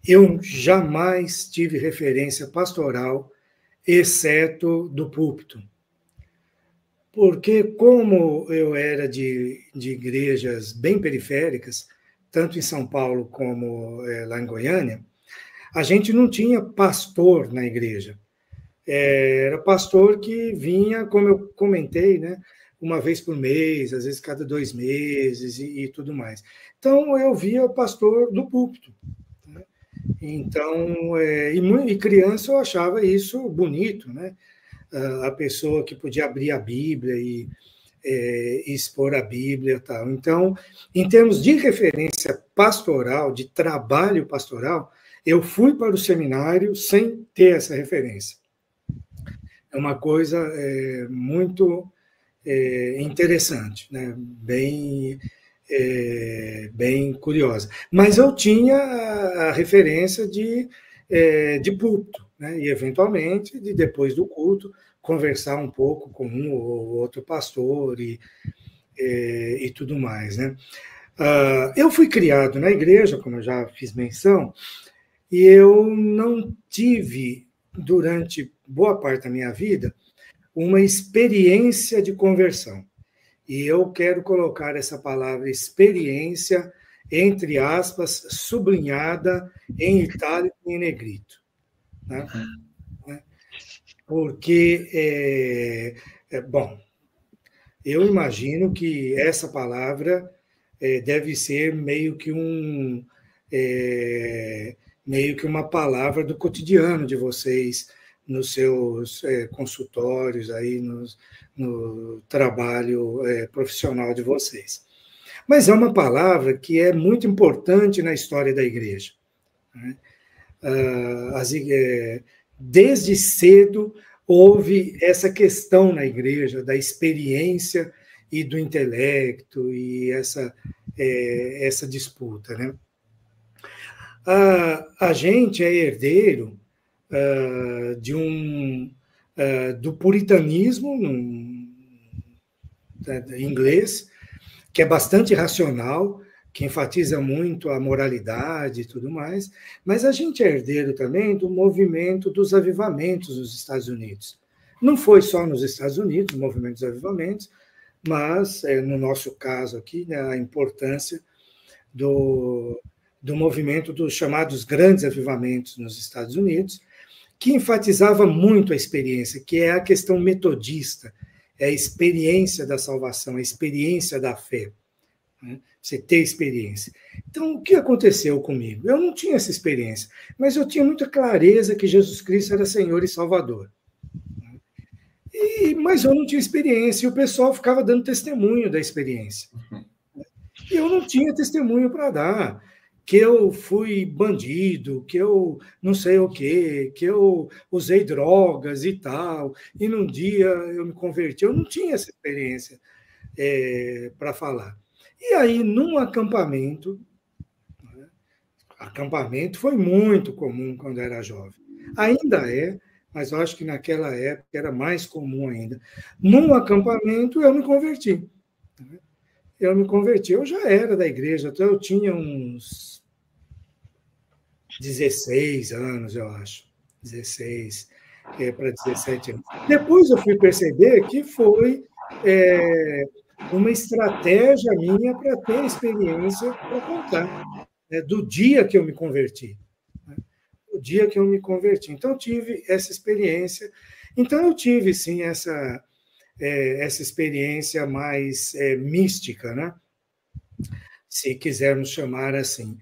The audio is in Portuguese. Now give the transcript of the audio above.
Eu jamais tive referência pastoral, exceto do púlpito. Porque, como eu era de igrejas bem periféricas, tanto em São Paulo como lá em Goiânia, a gente não tinha pastor na igreja. Era pastor que vinha, como eu comentei, né, uma vez por mês, às vezes cada 2 meses e tudo mais. Então, eu via o pastor do púlpito. Né? Então, e criança eu achava isso bonito, né? A pessoa que podia abrir a Bíblia e expor a Bíblia e tal. Então, em termos de referência pastoral, de trabalho pastoral, eu fui para o seminário sem ter essa referência. É uma coisa muito interessante, né? Bem curiosa. Mas eu tinha a referência de púlpito, né? E, eventualmente, depois do culto, conversar um pouco com um ou outro pastor e tudo mais, né? Eu fui criado na igreja, como eu já fiz menção, e eu não tive, durante boa parte da minha vida, uma experiência de conversão. E eu quero colocar essa palavra experiência, entre aspas, sublinhada em itálico e em negrito. Né? Porque, bom, eu imagino que essa palavra deve ser meio que uma palavra do cotidiano de vocês, nos seus consultórios, aí no trabalho profissional de vocês. Mas é uma palavra que é muito importante na história da igreja. Né? Desde cedo houve essa questão na igreja da experiência e do intelecto e essa disputa. Né? A gente é herdeiro do puritanismo inglês, que é bastante racional, que enfatiza muito a moralidade e tudo mais, mas a gente é herdeiro também do movimento dos avivamentos nos Estados Unidos. Não foi só nos Estados Unidos o movimento dos avivamentos, mas, no nosso caso aqui, né, a importância do movimento dos chamados grandes avivamentos nos Estados Unidos, que enfatizava muito a experiência, que é a questão metodista, é a experiência da salvação, a experiência da fé. Né? Você ter experiência. Então, o que aconteceu comigo? Eu não tinha essa experiência, mas eu tinha muita clareza que Jesus Cristo era Senhor e Salvador. Mas eu não tinha experiência, e o pessoal ficava dando testemunho da experiência. E eu não tinha testemunho para dar, que eu fui bandido, que eu não sei o quê, que eu usei drogas e tal, e num dia eu me converti. Eu não tinha essa experiência para falar. E aí, num acampamento, né, acampamento foi muito comum quando eu era jovem. Ainda é, mas eu acho que naquela época era mais comum ainda. Num acampamento, eu me converti. Eu já era da igreja, então eu tinha uns 16 anos, eu acho. 16 para 17 anos. Depois eu fui perceber que foi uma estratégia minha para ter experiência para contar, né, do dia que eu me converti. Né? O dia que eu me converti. Então, eu tive essa experiência. Então, eu tive, sim, essa experiência mais mística, né? Se quisermos chamar assim.